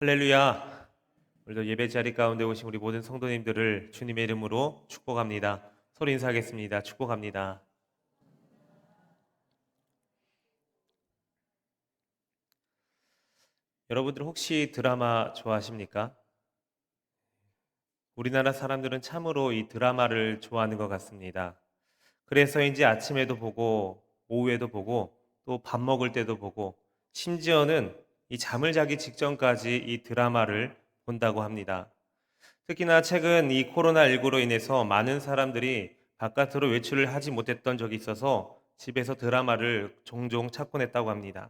할렐루야. 오늘도 예배 자리 가운데 오신 우리 모든 성도님들을 주님의 이름으로 축복합니다. 서로 인사하겠습니다. 축복합니다. 여러분들 혹시 드라마 좋아하십니까? 우리나라 사람들은 참으로 이 드라마를 좋아하는 것 같습니다. 그래서인지 아침에도 보고 오후에도 보고 또 밥 먹을 때도 보고 심지어는 이 잠을 자기 직전까지 이 드라마를 본다고 합니다. 특히나 최근 이 코로나19로 인해서 많은 사람들이 바깥으로 외출을 하지 못했던 적이 있어서 집에서 드라마를 종종 찾곤 했다고 합니다.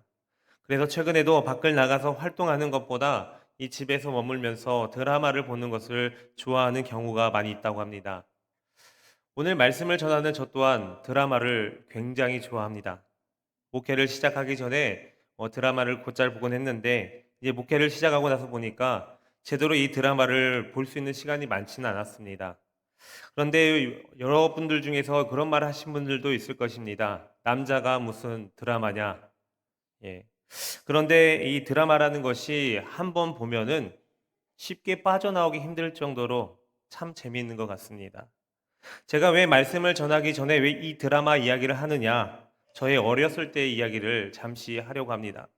그래서 최근에도 밖을 나가서 활동하는 것보다 이 집에서 머물면서 드라마를 보는 것을 좋아하는 경우가 많이 있다고 합니다. 오늘 말씀을 전하는 저 또한 드라마를 굉장히 좋아합니다. 목회를 시작하기 전에 드라마를 곧잘 보곤 했는데 이제 목회를 시작하고 나서 보니까 제대로 이 드라마를 볼 수 있는 시간이 많지는 않았습니다. 그런데 여러분들 중에서 그런 말 하신 분들도 있을 것입니다. 남자가 무슨 드라마냐? 예. 그런데 이 드라마라는 것이 한번 보면은 쉽게 빠져나오기 힘들 정도로 참 재미있는 것 같습니다. 제가 왜 말씀을 전하기 전에 왜 이 드라마 이야기를 하느냐? 저의 어렸을 때의 이야기를 잠시 하려고 합니다.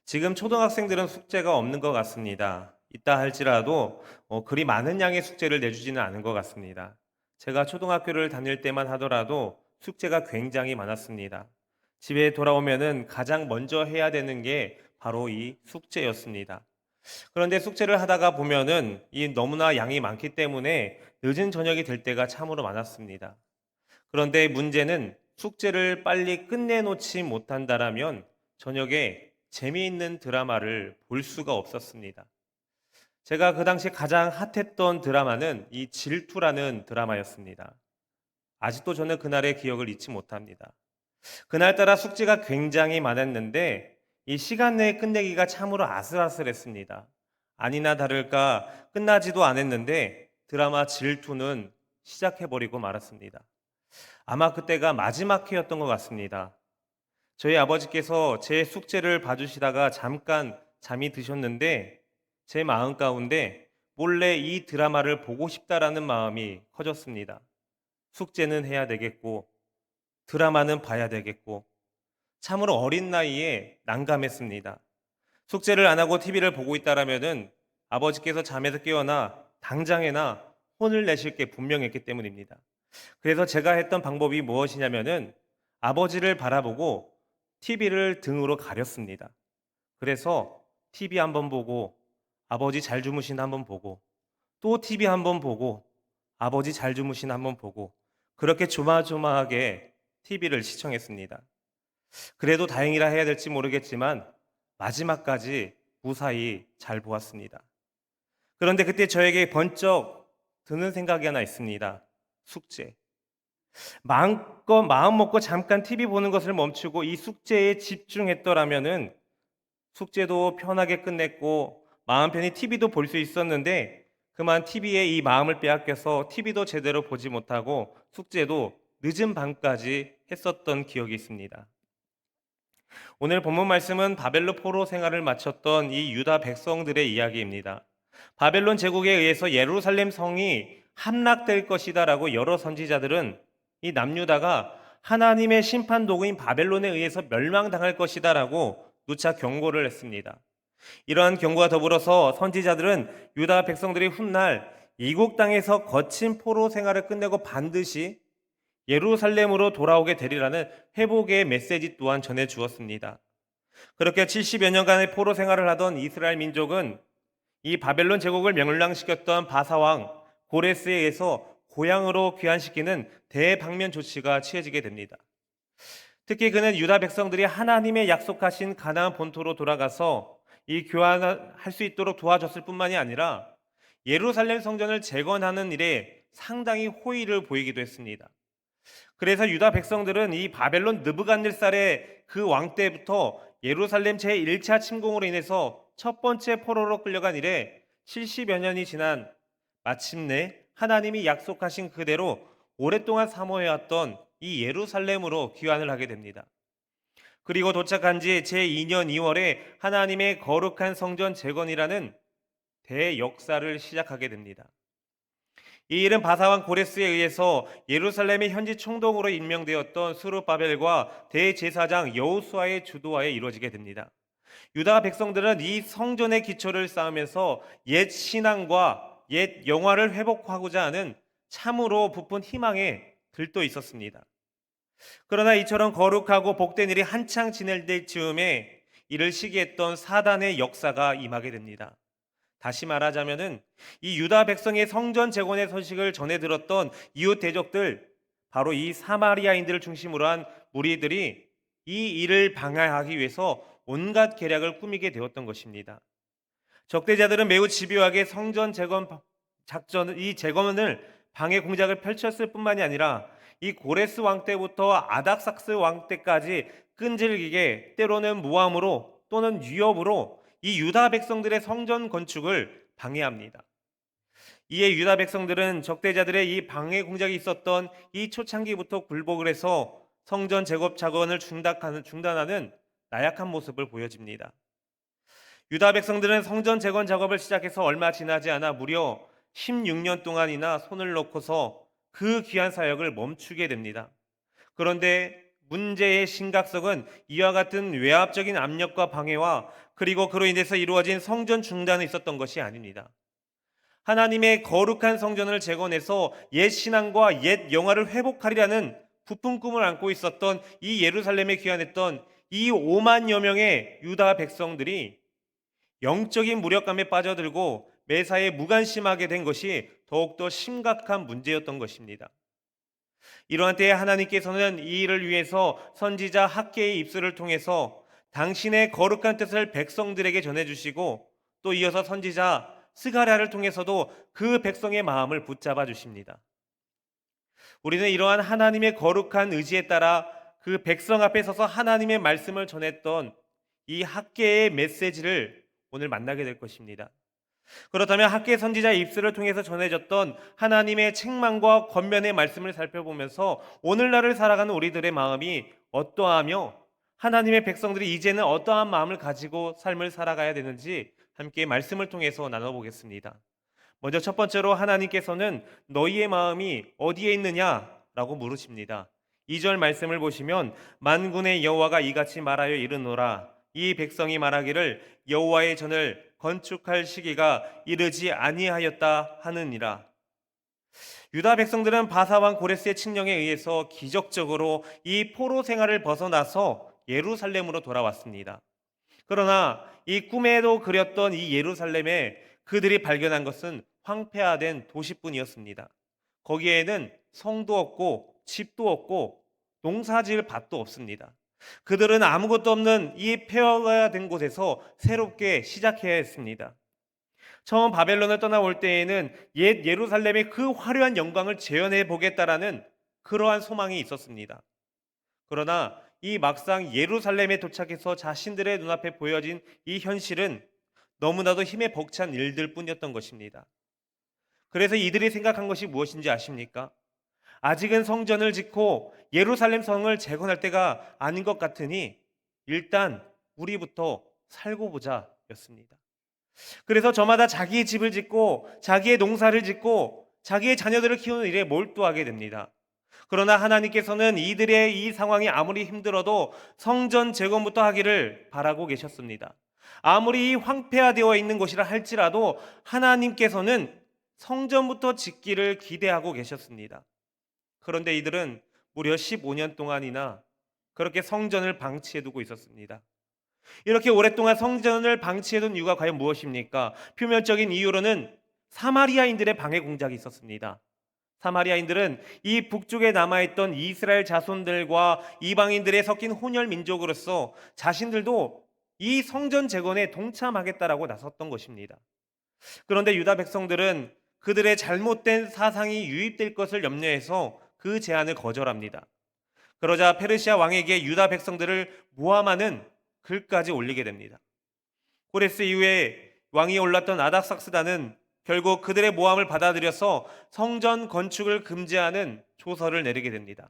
지금 초등학생들은 숙제가 없는 것 같습니다. 있다 할지라도 그리 많은 양의 숙제를 내주지는 않은 것 같습니다. 제가 초등학교를 다닐 때만 하더라도 숙제가 굉장히 많았습니다. 집에 돌아오면은 가장 먼저 해야 되는 게 바로 이 숙제였습니다. 그런데 숙제를 하다가 보면은 이 너무나 양이 많기 때문에 늦은 저녁이 될 때가 참으로 많았습니다. 그런데 문제는 숙제를 빨리 끝내놓지 못한다라면 저녁에 재미있는 드라마를 볼 수가 없었습니다. 제가 그 당시 가장 핫했던 드라마는 이 질투라는 드라마였습니다. 아직도 저는 그날의 기억을 잊지 못합니다. 그날따라 숙제가 굉장히 많았는데 이 시간 내에 끝내기가 참으로 아슬아슬했습니다. 아니나 다를까 끝나지도 않았는데 드라마 질투는 시작해버리고 말았습니다. 아마 그때가 마지막 회였던 것 같습니다. 저희 아버지께서 제 숙제를 봐주시다가 잠깐 잠이 드셨는데 제 마음 가운데 몰래 이 드라마를 보고 싶다라는 마음이 커졌습니다. 숙제는 해야 되겠고 드라마는 봐야 되겠고 참으로 어린 나이에 난감했습니다. 숙제를 안 하고 TV를 보고 있다라면은 아버지께서 잠에서 깨어나 당장에나 혼을 내실 게 분명했기 때문입니다. 그래서 제가 했던 방법이 무엇이냐면은 아버지를 바라보고 TV를 등으로 가렸습니다. 그래서 TV 한번 보고 아버지 잘 주무신 한번 보고 또 TV 한번 보고 아버지 잘 주무신 한번 보고 그렇게 조마조마하게 TV를 시청했습니다. 그래도 다행이라 해야 될지 모르겠지만 마지막까지 무사히 잘 보았습니다. 그런데 그때 저에게 번쩍 드는 생각이 하나 있습니다. 숙제. 마음껏 마음 먹고 잠깐 TV 보는 것을 멈추고 이 숙제에 집중했더라면은 숙제도 편하게 끝냈고 마음 편히 TV도 볼 수 있었는데 그만 TV에 이 마음을 빼앗겨서 TV도 제대로 보지 못하고 숙제도 늦은 밤까지 했었던 기억이 있습니다. 오늘 본문 말씀은 바벨론 포로 생활을 마쳤던 이 유다 백성들의 이야기입니다. 바벨론 제국에 의해서 예루살렘 성이 함락될 것이다라고 여러 선지자들은 이 남유다가 하나님의 심판 도구인 바벨론에 의해서 멸망당할 것이다라고 누차 경고를 했습니다. 이러한 경고와 더불어서 선지자들은 유다 백성들이 훗날 이국 땅에서 거친 포로 생활을 끝내고 반드시 예루살렘으로 돌아오게 되리라는 회복의 메시지 또한 전해 주었습니다. 그렇게 70여 년간의 포로 생활을 하던 이스라엘 민족은 이 바벨론 제국을 멸망시켰던 바사왕 고레스에 의해서 고향으로 귀환시키는 대방면 조치가 취해지게 됩니다. 특히 그는 유다 백성들이 하나님의 약속하신 가나안 본토로 돌아가서 이 교환할 수 있도록 도와줬을 뿐만이 아니라 예루살렘 성전을 재건하는 일에 상당히 호의를 보이기도 했습니다. 그래서 유다 백성들은 이 바벨론 느부갓네살의 그 왕 때부터 예루살렘 제1차 침공으로 인해서 첫 번째 포로로 끌려간 이래 70여 년이 지난 마침내 하나님이 약속하신 그대로 오랫동안 사모해왔던 이 예루살렘으로 귀환을 하게 됩니다. 그리고 도착한 지 제2년 2월에 하나님의 거룩한 성전 재건이라는 대역사를 시작하게 됩니다. 이 일은 바사왕 고레스에 의해서 예루살렘의 현지 총독으로 임명되었던 스룹바벨과 대제사장 여호수아의 주도하에 이루어지게 됩니다. 유다 백성들은 이 성전의 기초를 쌓으면서 옛 신앙과 옛 영화를 회복하고자 하는 참으로 부푼 희망에 들떠 있었습니다. 그러나 이처럼 거룩하고 복된 일이 한창 진행될 즈음에 이를 시기했던 사단의 역사가 임하게 됩니다. 다시 말하자면은 이 유다 백성의 성전 재건의 소식을 전해 들었던 이웃 대적들, 바로 이 사마리아인들을 중심으로 한 무리들이 이 일을 방해하기 위해서 온갖 계략을 꾸미게 되었던 것입니다. 적대자들은 매우 집요하게 성전 재건 이 재건을 방해 공작을 펼쳤을 뿐만이 아니라 이 고레스 왕 때부터 아닥삭스 왕 때까지 끈질기게 때로는 모함으로 또는 위협으로 이 유다 백성들의 성전 건축을 방해합니다. 이에 유다 백성들은 적대자들의 이 방해 공작이 있었던 이 초창기부터 굴복을 해서 성전 재건 작업을 중단하는 나약한 모습을 보여집니다. 유다 백성들은 성전 재건 작업을 시작해서 얼마 지나지 않아 무려 16년 동안이나 손을 놓고서 그 귀한 사역을 멈추게 됩니다. 그런데 문제의 심각성은 이와 같은 외압적인 압력과 방해와 그리고 그로 인해서 이루어진 성전 중단이 있었던 것이 아닙니다. 하나님의 거룩한 성전을 재건해서 옛 신앙과 옛 영화를 회복하리라는 부푼 꿈을 안고 있었던 이 예루살렘에 귀환했던 이 5만여 명의 유다 백성들이 영적인 무력감에 빠져들고 매사에 무관심하게 된 것이 더욱더 심각한 문제였던 것입니다. 이러한 때에 하나님께서는 이 일을 위해서 선지자 학개의 입술을 통해서 당신의 거룩한 뜻을 백성들에게 전해주시고 또 이어서 선지자 스가랴를 통해서도 그 백성의 마음을 붙잡아 주십니다. 우리는 이러한 하나님의 거룩한 의지에 따라 그 백성 앞에 서서 하나님의 말씀을 전했던 이 학개의 메시지를 오늘 만나게 될 것입니다. 그렇다면 학개 선지자의 입술을 통해서 전해졌던 하나님의 책망과 권면의 말씀을 살펴보면서 오늘날을 살아가는 우리들의 마음이 어떠하며 하나님의 백성들이 이제는 어떠한 마음을 가지고 삶을 살아가야 되는지 함께 말씀을 통해서 나눠보겠습니다. 먼저 첫 번째로 하나님께서는 너희의 마음이 어디에 있느냐라고 물으십니다. 2절 말씀을 보시면 만군의 여호와가 이같이 말하여 이르노라 이 백성이 말하기를 여호와의 전을 건축할 시기가 이르지 아니하였다 하느니라. 유다 백성들은 바사왕 고레스의 칙령에 의해서 기적적으로 이 포로 생활을 벗어나서 예루살렘으로 돌아왔습니다. 그러나 이 꿈에도 그렸던 이 예루살렘에 그들이 발견한 것은 황폐화된 도시뿐이었습니다. 거기에는 성도 없고 집도 없고 농사지을 밭도 없습니다. 그들은 아무것도 없는 이 폐허가 곳에서 새롭게 시작해야 했습니다. 처음 바벨론을 떠나올 때에는 옛 예루살렘의 그 화려한 영광을 재현해 보겠다라는 그러한 소망이 있었습니다. 그러나 이 막상 예루살렘에 도착해서 자신들의 눈앞에 보여진 이 현실은 너무나도 힘에 벅찬 일들 뿐이었던 것입니다. 그래서 이들이 생각한 것이 무엇인지 아십니까? 아직은 성전을 짓고 예루살렘 성을 재건할 때가 아닌 것 같으니 일단 우리부터 살고 보자 였습니다. 그래서 저마다 자기의 집을 짓고 자기의 농사를 짓고 자기의 자녀들을 키우는 일에 몰두하게 됩니다. 그러나 하나님께서는 이들의 이 상황이 아무리 힘들어도 성전 재건부터 하기를 바라고 계셨습니다. 아무리 황폐화되어 있는 곳이라 할지라도 하나님께서는 성전부터 짓기를 기대하고 계셨습니다. 그런데 이들은 무려 15년 동안이나 그렇게 성전을 방치해두고 있었습니다. 이렇게 오랫동안 성전을 방치해둔 이유가 과연 무엇입니까? 표면적인 이유로는 사마리아인들의 방해 공작이 있었습니다. 사마리아인들은 이 북쪽에 남아있던 이스라엘 자손들과 이방인들의 섞인 혼혈 민족으로서 자신들도 이 성전 재건에 동참하겠다라고 나섰던 것입니다. 그런데 유다 백성들은 그들의 잘못된 사상이 유입될 것을 염려해서 그 제안을 거절합니다. 그러자 페르시아 왕에게 유다 백성들을 모함하는 글까지 올리게 됩니다. 고레스 이후에 왕이 올랐던 아닥삭스다는 결국 그들의 모함을 받아들여서 성전 건축을 금지하는 조서를 내리게 됩니다.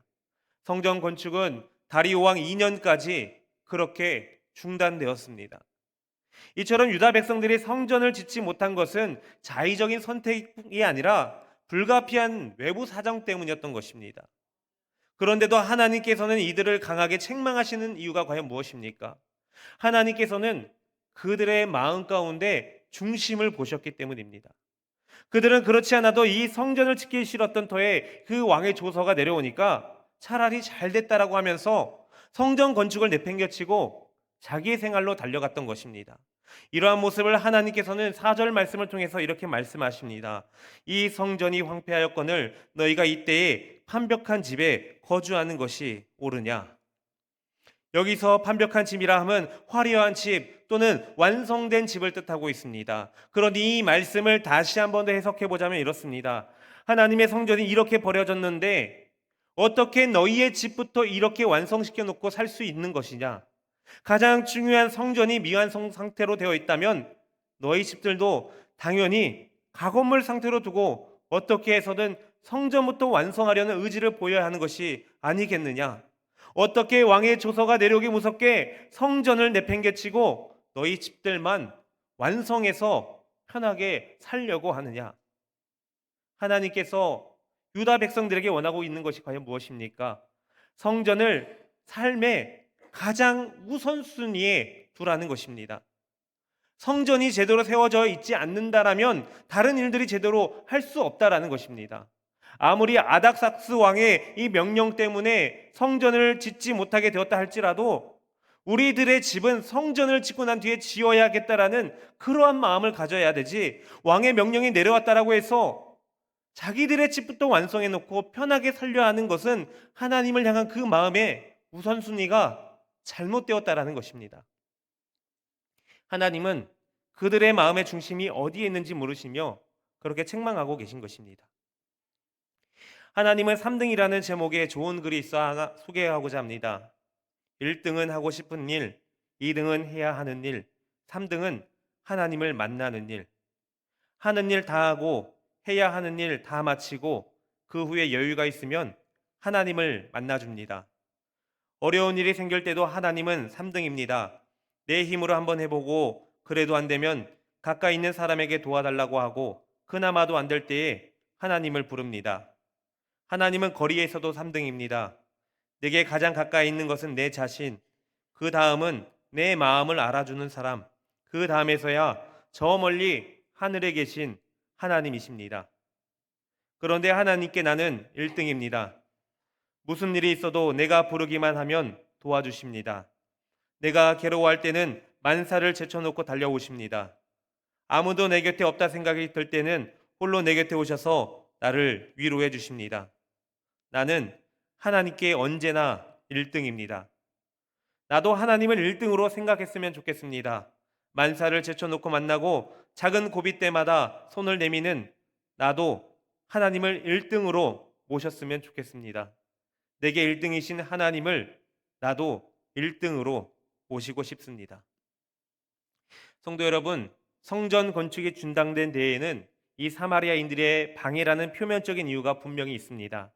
성전 건축은 다리오 왕 2년까지 그렇게 중단되었습니다. 이처럼 유다 백성들이 성전을 짓지 못한 것은 자의적인 선택이 아니라 불가피한 외부 사정 때문이었던 것입니다. 그런데도 하나님께서는 이들을 강하게 책망하시는 이유가 과연 무엇입니까? 하나님께서는 그들의 마음 가운데 중심을 보셨기 때문입니다. 그들은 그렇지 않아도 이 성전을 짓기 싫었던 터에 그 왕의 조서가 내려오니까 차라리 잘 됐다라고 하면서 성전 건축을 내팽개치고 자기의 생활로 달려갔던 것입니다. 이러한 모습을 하나님께서는 4절 말씀을 통해서 이렇게 말씀하십니다. 이 성전이 황폐하였거늘 너희가 이때에 판벽한 집에 거주하는 것이 옳으냐? 여기서 판벽한 집이라 함은 화려한 집 또는 완성된 집을 뜻하고 있습니다. 그러니 이 말씀을 다시 한 번 더 해석해 보자면 이렇습니다. 하나님의 성전이 이렇게 버려졌는데 어떻게 너희의 집부터 이렇게 완성시켜 놓고 살 수 있는 것이냐? 가장 중요한 성전이 미완성 상태로 되어 있다면 너희 집들도 당연히 가건물 상태로 두고 어떻게 해서든 성전부터 완성하려는 의지를 보여야 하는 것이 아니겠느냐? 어떻게 왕의 조서가 내려오기 무섭게 성전을 내팽개치고 너희 집들만 완성해서 편하게 살려고 하느냐? 하나님께서 유다 백성들에게 원하고 있는 것이 과연 무엇입니까? 성전을 삶의 가장 우선순위에 두라는 것입니다. 성전이 제대로 세워져 있지 않는다라면 다른 일들이 제대로 할 수 없다라는 것입니다. 아무리 아닥삭스 왕의 이 명령 때문에 성전을 짓지 못하게 되었다 할지라도 우리들의 집은 성전을 짓고 난 뒤에 지어야겠다라는 그러한 마음을 가져야 되지, 왕의 명령이 내려왔다라고 해서 자기들의 집부터 완성해 놓고 편하게 살려 하는 것은 하나님을 향한 그 마음의 우선순위가 잘못되었다라는 것입니다. 하나님은 그들의 마음의 중심이 어디에 있는지 모르시며 그렇게 책망하고 계신 것입니다. 하나님은 3등이라는 제목의 좋은 글이 있어 하나 소개하고자 합니다. 1등은 하고 싶은 일, 2등은 해야 하는 일, 3등은 하나님을 만나는 일. 하는 일 다 하고 해야 하는 일 다 마치고 그 후에 여유가 있으면 하나님을 만나줍니다. 어려운 일이 생길 때도 하나님은 3등입니다. 내 힘으로 한번 해보고 그래도 안 되면 가까이 있는 사람에게 도와달라고 하고 그나마도 안 될 때에 하나님을 부릅니다. 하나님은 거리에서도 3등입니다. 내게 가장 가까이 있는 것은 내 자신, 그 다음은 내 마음을 알아주는 사람, 그 다음에서야 저 멀리 하늘에 계신 하나님이십니다. 그런데 하나님께 나는 1등입니다. 무슨 일이 있어도 내가 부르기만 하면 도와주십니다. 내가 괴로워할 때는 만사를 제쳐놓고 달려오십니다. 아무도 내 곁에 없다 생각이 들 때는 홀로 내 곁에 오셔서 나를 위로해 주십니다. 나는 하나님께 언제나 1등입니다. 나도 하나님을 1등으로 생각했으면 좋겠습니다. 만사를 제쳐놓고 만나고 작은 고비 때마다 손을 내미는 나도 하나님을 1등으로 모셨으면 좋겠습니다. 내게 1등이신 하나님을 나도 1등으로 모시고 싶습니다. 성도 여러분, 성전 건축이 중단된 데에는 이 사마리아인들의 방해라는 표면적인 이유가 분명히 있습니다.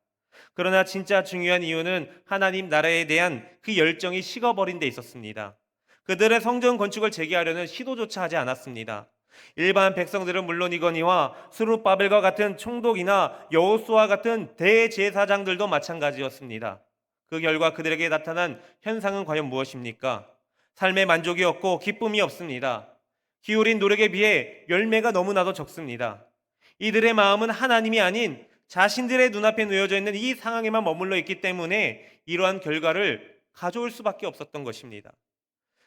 그러나 진짜 중요한 이유는 하나님 나라에 대한 그 열정이 식어버린 데 있었습니다. 그들의 성전 건축을 재개하려는 시도조차 하지 않았습니다. 일반 백성들은 물론이거니와 스룹바벨과 같은 총독이나 여호수아 같은 대제사장들도 마찬가지였습니다. 그 결과 그들에게 나타난 현상은 과연 무엇입니까? 삶의 만족이 없고 기쁨이 없습니다. 기울인 노력에 비해 열매가 너무나도 적습니다. 이들의 마음은 하나님이 아닌 자신들의 눈앞에 놓여져 있는 이 상황에만 머물러 있기 때문에 이러한 결과를 가져올 수밖에 없었던 것입니다.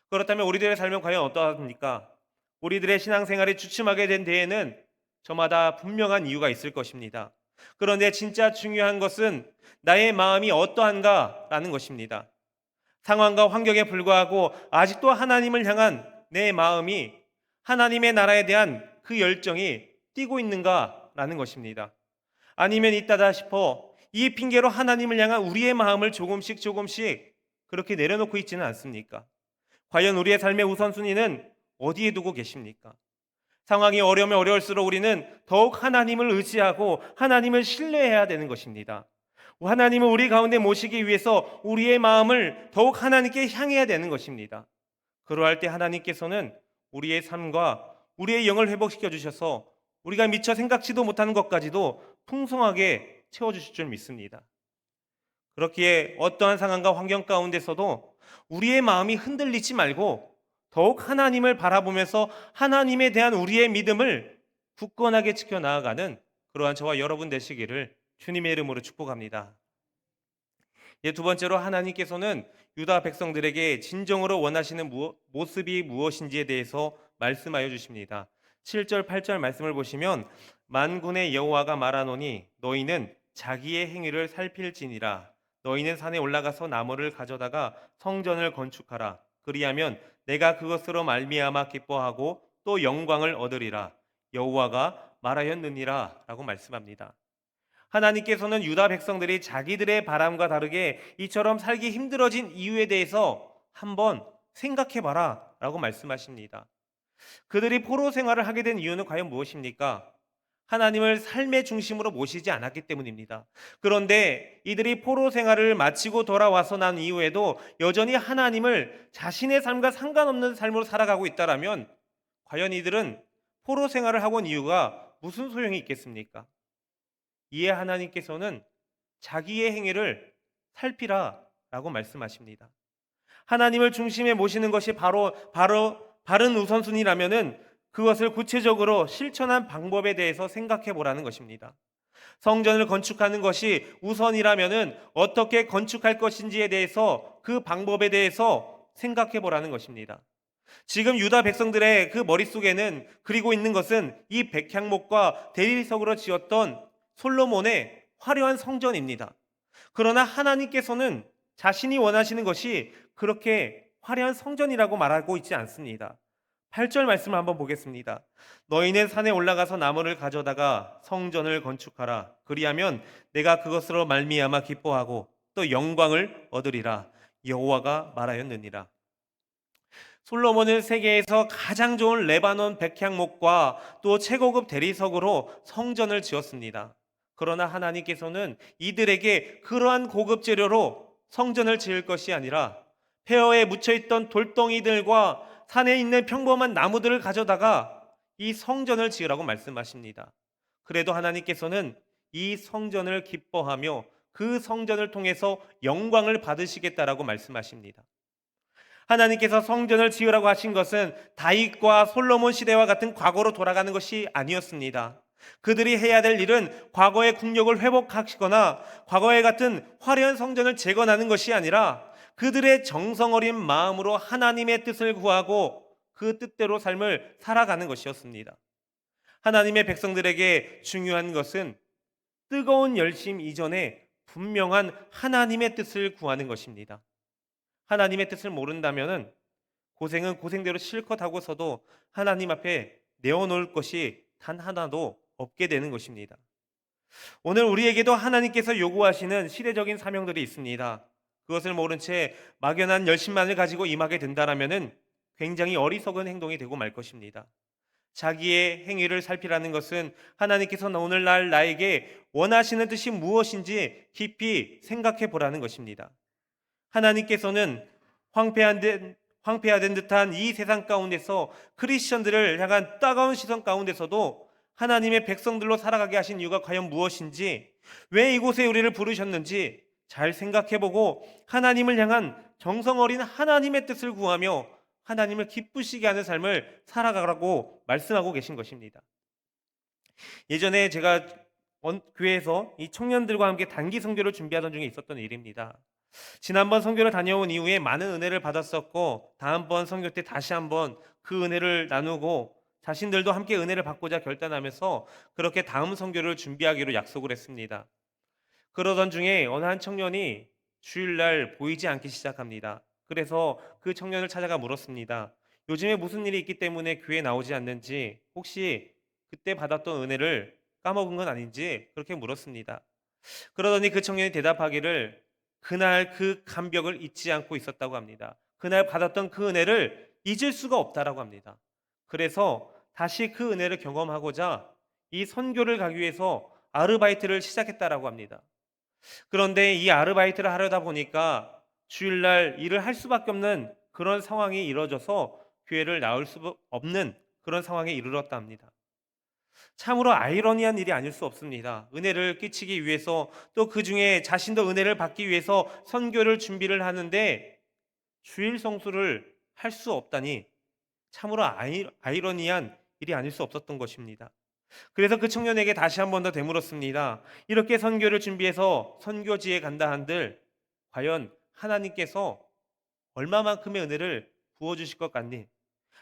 그렇다면 우리들의 삶은 과연 어떠합니까? 우리들의 신앙생활이 주춤하게 된 데에는 저마다 분명한 이유가 있을 것입니다. 그런데 진짜 중요한 것은 나의 마음이 어떠한가라는 것입니다. 상황과 환경에 불구하고 아직도 하나님을 향한 내 마음이 하나님의 나라에 대한 그 열정이 뛰고 있는가라는 것입니다. 아니면 있다다 싶어 이 핑계로 하나님을 향한 우리의 마음을 조금씩 그렇게 내려놓고 있지는 않습니까? 과연 우리의 삶의 우선순위는 어디에 두고 계십니까? 상황이 어려우면 어려울수록 우리는 더욱 하나님을 의지하고 하나님을 신뢰해야 되는 것입니다. 하나님을 우리 가운데 모시기 위해서 우리의 마음을 더욱 하나님께 향해야 되는 것입니다. 그러할 때 하나님께서는 우리의 삶과 우리의 영을 회복시켜 주셔서 우리가 미처 생각지도 못하는 것까지도 풍성하게 채워주실 줄 믿습니다. 그렇기에 어떠한 상황과 환경 가운데서도 우리의 마음이 흔들리지 말고 더욱 하나님을 바라보면서 하나님에 대한 우리의 믿음을 굳건하게 지켜나가는 그러한 저와 여러분 되시기를 주님의 이름으로 축복합니다. 두 번째로 하나님께서는 유다 백성들에게 진정으로 원하시는 모습이 무엇인지에 대해서 말씀하여 주십니다. 7절 8절 말씀을 보시면 만군의 여호와가 말하노니 너희는 자기의 행위를 살필지니라. 너희는 산에 올라가서 나무를 가져다가 성전을 건축하라. 그리하면 내가 그것으로 말미암아 기뻐하고 또 영광을 얻으리라. 여호와가 말하였느니라 라고 말씀합니다. 하나님께서는 유다 백성들이 자기들의 바람과 다르게 이처럼 살기 힘들어진 이유에 대해서 한번 생각해봐라 라고 말씀하십니다. 그들이 포로 생활을 하게 된 이유는 과연 무엇입니까? 하나님을 삶의 중심으로 모시지 않았기 때문입니다. 그런데 이들이 포로 생활을 마치고 돌아와서 난 이후에도 여전히 하나님을 자신의 삶과 상관없는 삶으로 살아가고 있다라면 과연 이들은 포로 생활을 하고 온 이유가 무슨 소용이 있겠습니까? 이에 하나님께서는 자기의 행위를 살피라 라고 말씀하십니다. 하나님을 중심에 모시는 것이 바로 바른 우선순위라면은 그것을 구체적으로 실천한 방법에 대해서 생각해 보라는 것입니다. 성전을 건축하는 것이 우선이라면은 어떻게 건축할 것인지에 대해서 그 방법에 대해서 생각해 보라는 것입니다. 지금 유다 백성들의 그 머릿속에는 그리고 있는 것은 이 백향목과 대리석으로 지었던 솔로몬의 화려한 성전입니다. 그러나 하나님께서는 자신이 원하시는 것이 그렇게 화려한 성전이라고 말하고 있지 않습니다. 8절 말씀을 한번 보겠습니다. 너희는 산에 올라가서 나무를 가져다가 성전을 건축하라. 그리하면 내가 그것으로 말미암아 기뻐하고 또 영광을 얻으리라. 여호와가 말하였느니라. 솔로몬은 세계에서 가장 좋은 레바논 백향목과 또 최고급 대리석으로 성전을 지었습니다. 그러나 하나님께서는 이들에게 그러한 고급 재료로 성전을 지을 것이 아니라 폐허에 묻혀있던 돌덩이들과 산에 있는 평범한 나무들을 가져다가 이 성전을 지으라고 말씀하십니다. 그래도 하나님께서는 이 성전을 기뻐하며 그 성전을 통해서 영광을 받으시겠다라고 말씀하십니다. 하나님께서 성전을 지으라고 하신 것은 다윗과 솔로몬 시대와 같은 과거로 돌아가는 것이 아니었습니다. 그들이 해야 될 일은 과거의 국력을 회복하시거나 과거의 같은 화려한 성전을 재건하는 것이 아니라 그들의 정성 어린 마음으로 하나님의 뜻을 구하고 그 뜻대로 삶을 살아가는 것이었습니다. 하나님의 백성들에게 중요한 것은 뜨거운 열심 이전에 분명한 하나님의 뜻을 구하는 것입니다. 하나님의 뜻을 모른다면 고생은 고생대로 실컷 하고서도 하나님 앞에 내어놓을 것이 단 하나도 없게 되는 것입니다. 오늘 우리에게도 하나님께서 요구하시는 시대적인 사명들이 있습니다. 그것을 모른 채 막연한 열심만을 가지고 임하게 된다라면은 굉장히 어리석은 행동이 되고 말 것입니다. 자기의 행위를 살피라는 것은 하나님께서 오늘날 나에게 원하시는 뜻이 무엇인지 깊이 생각해 보라는 것입니다. 하나님께서는 황폐화된 듯한 이 세상 가운데서 크리스천들을 향한 따가운 시선 가운데서도 하나님의 백성들로 살아가게 하신 이유가 과연 무엇인지, 왜 이곳에 우리를 부르셨는지 잘 생각해보고 하나님을 향한 정성 어린 하나님의 뜻을 구하며 하나님을 기쁘시게 하는 삶을 살아가라고 말씀하고 계신 것입니다. 예전에 제가 교회에서 이 청년들과 함께 단기 선교를 준비하던 중에 있었던 일입니다. 지난번 선교를 다녀온 이후에 많은 은혜를 받았었고 다음번 선교 때 다시 한번 그 은혜를 나누고 자신들도 함께 은혜를 받고자 결단하면서 그렇게 다음 선교를 준비하기로 약속을 했습니다. 그러던 중에 어느 한 청년이 주일날 보이지 않기 시작합니다. 그래서 그 청년을 찾아가 물었습니다. 요즘에 무슨 일이 있기 때문에 교회에 나오지 않는지, 혹시 그때 받았던 은혜를 까먹은 건 아닌지 그렇게 물었습니다. 그러더니 그 청년이 대답하기를 그날 그 감격을 잊지 않고 있었다고 합니다. 그날 받았던 그 은혜를 잊을 수가 없다라고 합니다. 그래서 다시 그 은혜를 경험하고자 이 선교를 가기 위해서 아르바이트를 시작했다라고 합니다. 그런데 이 아르바이트를 하려다 보니까 주일날 일을 할 수밖에 없는 그런 상황이 이뤄져서 교회를 나올 수 없는 그런 상황에 이르렀다 합니다. 참으로 아이러니한 일이 아닐 수 없습니다. 은혜를 끼치기 위해서 또 그 중에 자신도 은혜를 받기 위해서 선교를 준비를 하는데 주일 성수를 할 수 없다니 참으로 아이러니한 일이 아닐 수 없었던 것입니다. 그래서 그 청년에게 다시 한 번 더 되물었습니다. 이렇게 선교를 준비해서 선교지에 간다 한들 과연 하나님께서 얼마만큼의 은혜를 부어주실 것 같니?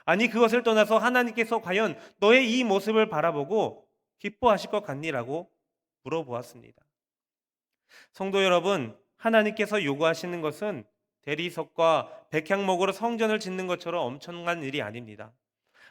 아니 그것을 떠나서 하나님께서 과연 너의 이 모습을 바라보고 기뻐하실 것 같니라고 물어보았습니다. 성도 여러분, 하나님께서 요구하시는 것은 대리석과 백향목으로 성전을 짓는 것처럼 엄청난 일이 아닙니다.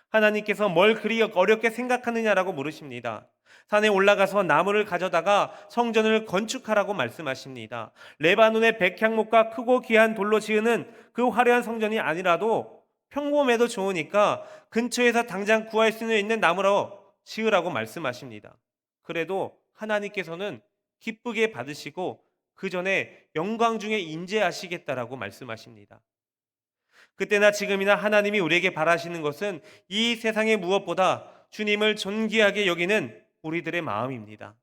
하나님께서 뭘 그리 어렵게 생각하느냐라고 물으십니다. 산에 올라가서 나무를 가져다가 성전을 건축하라고 말씀하십니다. 레바논의 백향목과 크고 귀한 돌로 지으는 그 화려한 성전이 아니라도 평범해도 좋으니까 근처에서 당장 구할 수 있는 나무로 지으라고 말씀하십니다. 그래도 하나님께서는 기쁘게 받으시고 그 전에 영광 중에 인재하시겠다라고 말씀하십니다. 그때나 지금이나 하나님이 우리에게 바라시는 것은 이 세상의 무엇보다 주님을 존귀하게 여기는 우리들의 마음입니다.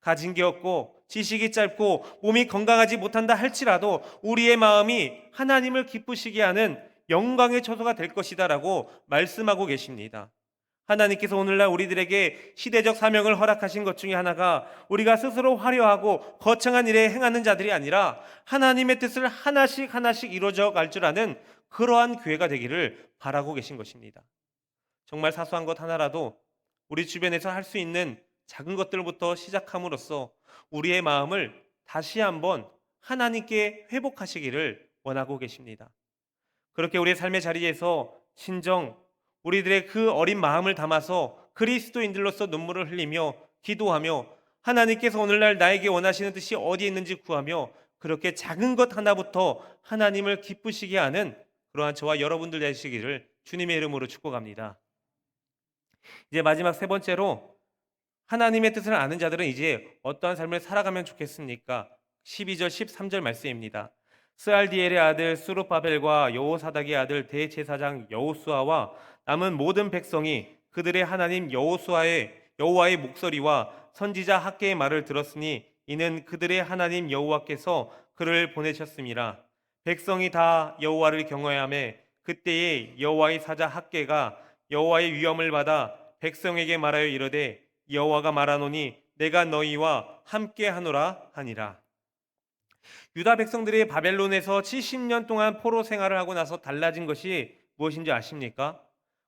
가진 게 없고 지식이 짧고 몸이 건강하지 못한다 할지라도 우리의 마음이 하나님을 기쁘시게 하는 영광의 처소가 될 것이다라고 말씀하고 계십니다. 하나님께서 오늘날 우리들에게 시대적 사명을 허락하신 것 중에 하나가 우리가 스스로 화려하고 거창한 일에 행하는 자들이 아니라 하나님의 뜻을 하나씩 하나씩 이루어져 갈 줄 아는 그러한 교회가 되기를 바라고 계신 것입니다. 정말 사소한 것 하나라도 우리 주변에서 할 수 있는 작은 것들부터 시작함으로써 우리의 마음을 다시 한번 하나님께 회복하시기를 원하고 계십니다. 그렇게 우리의 삶의 자리에서 진정 우리들의 그 어린 마음을 담아서 그리스도인들로서 눈물을 흘리며 기도하며 하나님께서 오늘날 나에게 원하시는 뜻이 어디에 있는지 구하며 그렇게 작은 것 하나부터 하나님을 기쁘시게 하는 그러한 저와 여러분들 되시기를 주님의 이름으로 축복합니다. 이제 마지막 세 번째로 하나님의 뜻을 아는 자들은 이제 어떠한 삶을 살아가면 좋겠습니까? 12절 13절 말씀입니다. 스알디엘의 아들 수르바벨과 여호사닥의 아들 대제사장 여호수아와 남은 모든 백성이 그들의 하나님 여호와의 목소리와 선지자 학개의 말을 들었으니 이는 그들의 하나님 여호와께서 그를 보내셨음이라. 백성이 다 여호와를 경외하며 그때에 여호와의 사자 학개가 여호와의 위엄을 받아 백성에게 말하여 이르되 여호와가 말하노니 내가 너희와 함께 하노라 하니라. 유다 백성들이 바벨론에서 70년 동안 포로 생활을 하고 나서 달라진 것이 무엇인지 아십니까?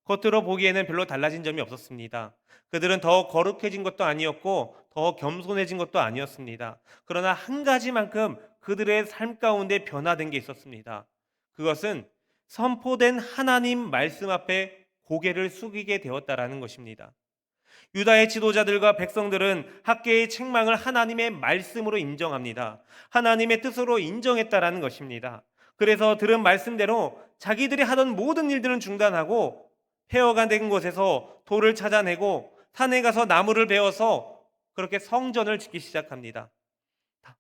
겉으로 보기에는 별로 달라진 점이 없었습니다. 그들은 더 거룩해진 것도 아니었고 더 겸손해진 것도 아니었습니다. 그러나 한 가지만큼 그들의 삶 가운데 변화된 게 있었습니다. 그것은 선포된 하나님 말씀 앞에 고개를 숙이게 되었다라는 것입니다. 유다의 지도자들과 백성들은 학개의 책망을 하나님의 말씀으로 인정합니다. 하나님의 뜻으로 인정했다라는 것입니다. 그래서 들은 말씀대로 자기들이 하던 모든 일들은 중단하고 폐허가 된 곳에서 돌을 찾아내고 산에 가서 나무를 베어서 그렇게 성전을 짓기 시작합니다.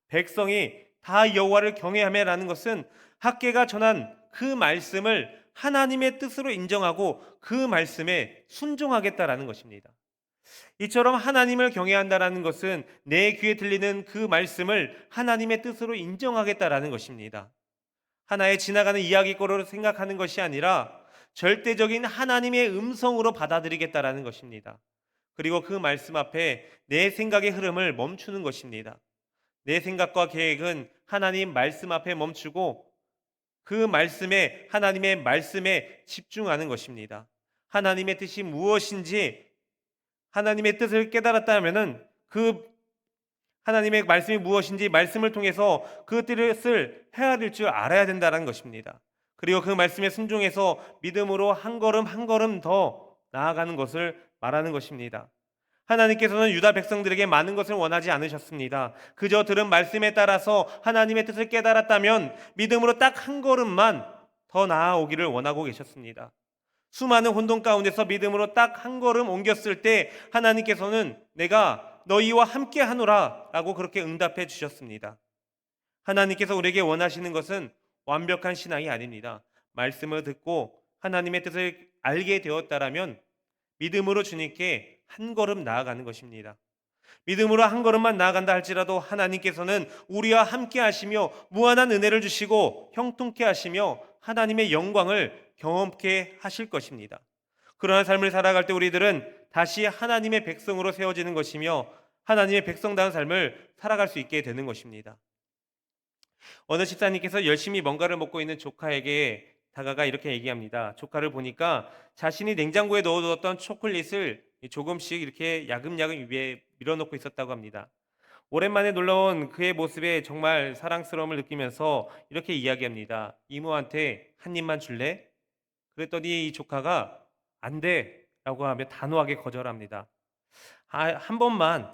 백성이 다 여호와를 경외하며라는 것은 학개가 전한 그 말씀을 하나님의 뜻으로 인정하고 그 말씀에 순종하겠다라는 것입니다. 이처럼 하나님을 경외한다라는 것은 내 귀에 들리는 그 말씀을 하나님의 뜻으로 인정하겠다라는 것입니다. 하나의 지나가는 이야기거리로 생각하는 것이 아니라 절대적인 하나님의 음성으로 받아들이겠다라는 것입니다. 그리고 그 말씀 앞에 내 생각의 흐름을 멈추는 것입니다. 내 생각과 계획은 하나님 말씀 앞에 멈추고 그 말씀에 하나님의 말씀에 집중하는 것입니다. 하나님의 뜻이 무엇인지 하나님의 뜻을 깨달았다면은 그 하나님의 말씀이 무엇인지 말씀을 통해서 그 뜻을 헤아릴 줄 알아야 된다는 것입니다. 그리고 그 말씀에 순종해서 믿음으로 한 걸음 한 걸음 더 나아가는 것을 말하는 것입니다. 하나님께서는 유다 백성들에게 많은 것을 원하지 않으셨습니다. 그저 들은 말씀에 따라서 하나님의 뜻을 깨달았다면 믿음으로 딱 한 걸음만 더 나아오기를 원하고 계셨습니다. 수많은 혼돈 가운데서 믿음으로 딱 한 걸음 옮겼을 때 하나님께서는 내가 너희와 함께 하노라 라고 그렇게 응답해 주셨습니다. 하나님께서 우리에게 원하시는 것은 완벽한 신앙이 아닙니다. 말씀을 듣고 하나님의 뜻을 알게 되었다라면 믿음으로 주님께 한 걸음 나아가는 것입니다. 믿음으로 한 걸음만 나아간다 할지라도 하나님께서는 우리와 함께 하시며 무한한 은혜를 주시고 형통케 하시며 하나님의 영광을 경험케 하실 것입니다. 그러한 삶을 살아갈 때 우리들은 다시 하나님의 백성으로 세워지는 것이며 하나님의 백성다운 삶을 살아갈 수 있게 되는 것입니다. 어느 집사님께서 열심히 뭔가를 먹고 있는 조카에게 다가가 이렇게 얘기합니다. 조카를 보니까 자신이 냉장고에 넣어두었던 초콜릿을 조금씩 이렇게 야금야금 위에 밀어넣고 있었다고 합니다. 오랜만에 놀러온 그의 모습에 정말 사랑스러움을 느끼면서 이렇게 이야기합니다. 이모한테 한 입만 줄래? 그랬더니 이 조카가 안 돼! 라고 하며 단호하게 거절합니다. 한 번만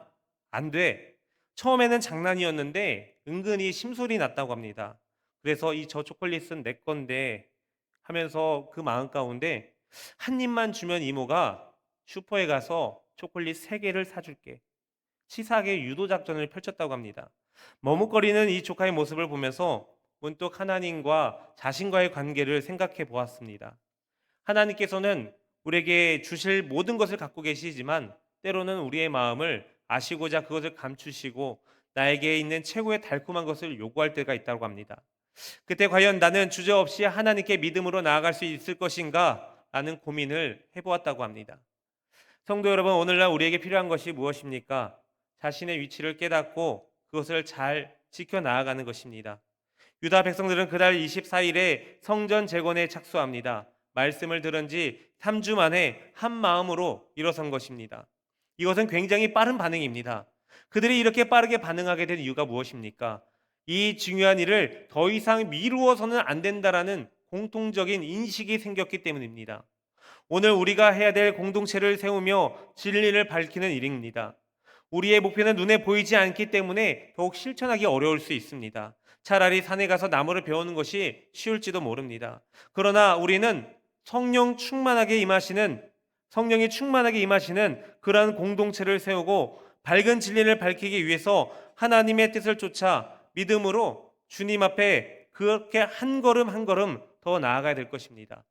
안 돼. 처음에는 장난이었는데 은근히 심술이 났다고 합니다. 그래서 이 저 초콜릿은 내 건데 하면서 그 마음 가운데 한 입만 주면 이모가 슈퍼에 가서 초콜릿 3개를 사줄게. 치사하게 유도 작전을 펼쳤다고 합니다. 머뭇거리는 이 조카의 모습을 보면서 문득 하나님과 자신과의 관계를 생각해 보았습니다. 하나님께서는 우리에게 주실 모든 것을 갖고 계시지만 때로는 우리의 마음을 아시고자 그것을 감추시고 나에게 있는 최고의 달콤한 것을 요구할 때가 있다고 합니다. 그때 과연 나는 주저없이 하나님께 믿음으로 나아갈 수 있을 것인가 라는 고민을 해보았다고 합니다. 성도 여러분, 오늘날 우리에게 필요한 것이 무엇입니까? 자신의 위치를 깨닫고 그것을 잘 지켜 나아가는 것입니다. 유다 백성들은 그달 24일에 성전 재건에 착수합니다. 말씀을 들은 지 3주 만에 한 마음으로 일어선 것입니다. 이것은 굉장히 빠른 반응입니다. 그들이 이렇게 빠르게 반응하게 된 이유가 무엇입니까? 이 중요한 일을 더 이상 미루어서는 안 된다라는 공통적인 인식이 생겼기 때문입니다. 오늘 우리가 해야 될 공동체를 세우며 진리를 밝히는 일입니다. 우리의 목표는 눈에 보이지 않기 때문에 더욱 실천하기 어려울 수 있습니다. 차라리 산에 가서 나무를 베우는 것이 쉬울지도 모릅니다. 그러나 우리는 성령이 충만하게 임하시는 그러한 공동체를 세우고 밝은 진리를 밝히기 위해서 하나님의 뜻을 쫓아 믿음으로 주님 앞에 그렇게 한 걸음 한 걸음 더 나아가야 될 것입니다.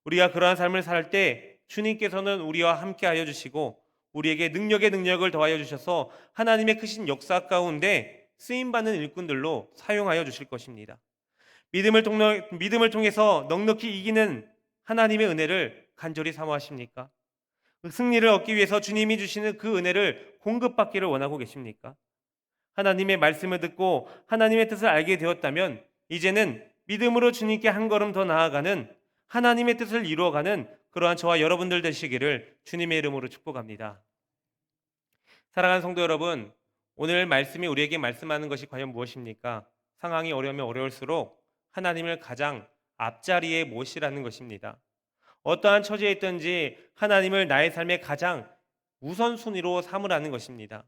우리가 그러한 삶을 살 때 주님께서는 우리와 함께 하여 주시고 우리에게 능력에 능력을 더하여 주셔서 하나님의 크신 역사 가운데 쓰임받는 일꾼들로 사용하여 주실 것입니다. 믿음을 통해서 넉넉히 이기는 하나님의 은혜를 간절히 사모하십니까? 그 승리를 얻기 위해서 주님이 주시는 그 은혜를 공급받기를 원하고 계십니까? 하나님의 말씀을 듣고 하나님의 뜻을 알게 되었다면 이제는 믿음으로 주님께 한 걸음 더 나아가는 하나님의 뜻을 이루어가는 그러한 저와 여러분들 되시기를 주님의 이름으로 축복합니다. 사랑하는 성도 여러분, 오늘 말씀이 우리에게 말씀하는 것이 과연 무엇입니까? 상황이 어려우면 어려울수록 하나님을 가장 앞자리에 모시라는 것입니다. 어떠한 처지에 있든지 하나님을 나의 삶의 가장 우선순위로 삼으라는 것입니다.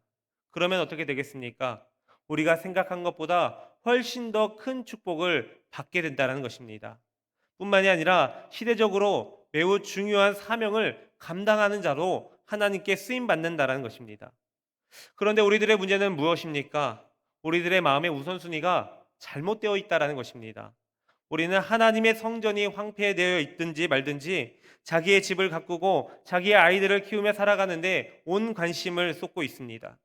그러면 어떻게 되겠습니까? 우리가 생각한 것보다 훨씬 더 큰 축복을 받게 된다는 것입니다. 뿐만이 아니라 시대적으로 매우 중요한 사명을 감당하는 자로 하나님께 쓰임 받는다는 것입니다. 그런데 우리들의 문제는 무엇입니까? 우리들의 마음의 우선순위가 잘못되어 있다는 것입니다. 우리는 하나님의 성전이 황폐되어 있든지 말든지 자기의 집을 가꾸고 자기의 아이들을 키우며 살아가는데 온 관심을 쏟고 있습니다.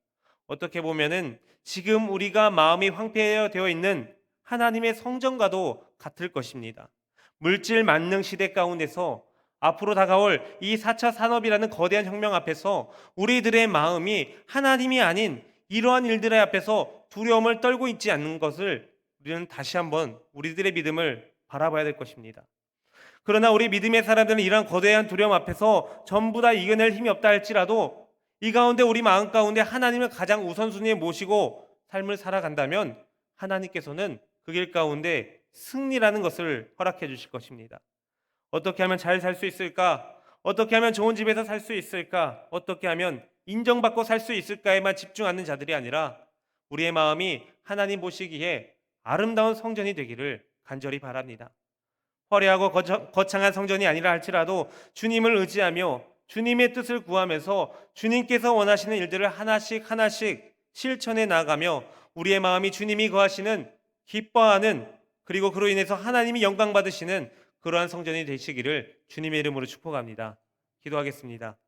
어떻게 보면은 지금 우리가 마음이 황폐되어 있는 하나님의 성전과도 같을 것입니다. 물질 만능 시대 가운데서 앞으로 다가올 이 4차 산업이라는 거대한 혁명 앞에서 우리들의 마음이 하나님이 아닌 이러한 일들의 앞에서 두려움을 떨고 있지 않는 것을 우리는 다시 한번 우리들의 믿음을 바라봐야 될 것입니다. 그러나 우리 믿음의 사람들은 이러한 거대한 두려움 앞에서 전부 다 이겨낼 힘이 없다 할지라도 이 가운데 우리 마음 가운데 하나님을 가장 우선순위에 모시고 삶을 살아간다면 하나님께서는 그 길 가운데 승리라는 것을 허락해 주실 것입니다. 어떻게 하면 잘 살 수 있을까? 어떻게 하면 좋은 집에서 살 수 있을까? 어떻게 하면 인정받고 살 수 있을까에만 집중하는 자들이 아니라 우리의 마음이 하나님 보시기에 아름다운 성전이 되기를 간절히 바랍니다. 화려하고 거창한 성전이 아니라 할지라도 주님을 의지하며 주님의 뜻을 구하면서 주님께서 원하시는 일들을 하나씩 하나씩 실천해 나가며 우리의 마음이 주님이 거하시는 기뻐하는, 그리고 그로 인해서 하나님이 영광 받으시는 그러한 성전이 되시기를 주님의 이름으로 축복합니다. 기도하겠습니다.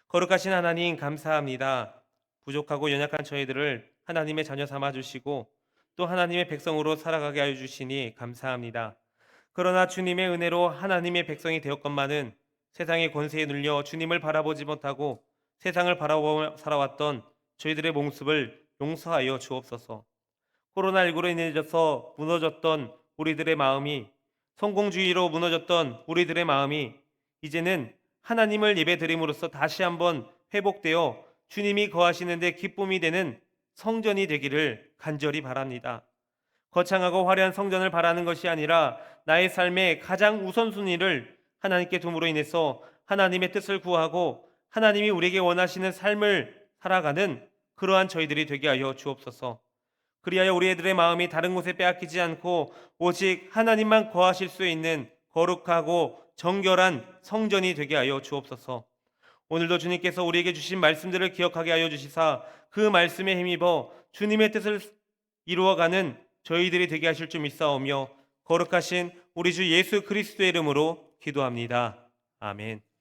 거룩하신 하나님, 감사합니다. 부족하고 연약한 저희들을 하나님의 자녀 삼아 주시고 또 하나님의 백성으로 살아가게 하여 주시니 감사합니다. 그러나 주님의 은혜로 하나님의 백성이 되었건만은 세상의 권세에 눌려 주님을 바라보지 못하고 세상을 바라보며 살아왔던 저희들의 몽습을 용서하여 주옵소서. 코로나19로 인해서 무너졌던 우리들의 마음이, 성공주의로 무너졌던 우리들의 마음이 이제는 하나님을 예배드림으로써 다시 한번 회복되어 주님이 거하시는데 기쁨이 되는 성전이 되기를 간절히 바랍니다. 거창하고 화려한 성전을 바라는 것이 아니라 나의 삶의 가장 우선순위를 하나님께 둠으로 인해서 하나님의 뜻을 구하고 하나님이 우리에게 원하시는 삶을 살아가는 그러한 저희들이 되게 하여 주옵소서. 그리하여 우리 애들의 마음이 다른 곳에 빼앗기지 않고 오직 하나님만 거하실 수 있는 거룩하고 정결한 성전이 되게 하여 주옵소서. 오늘도 주님께서 우리에게 주신 말씀들을 기억하게 하여 주시사 그 말씀에 힘입어 주님의 뜻을 이루어가는 저희들이 되게 하실 줄 믿사오며 거룩하신 우리 주 예수 그리스도의 이름으로 기도합니다. 아멘.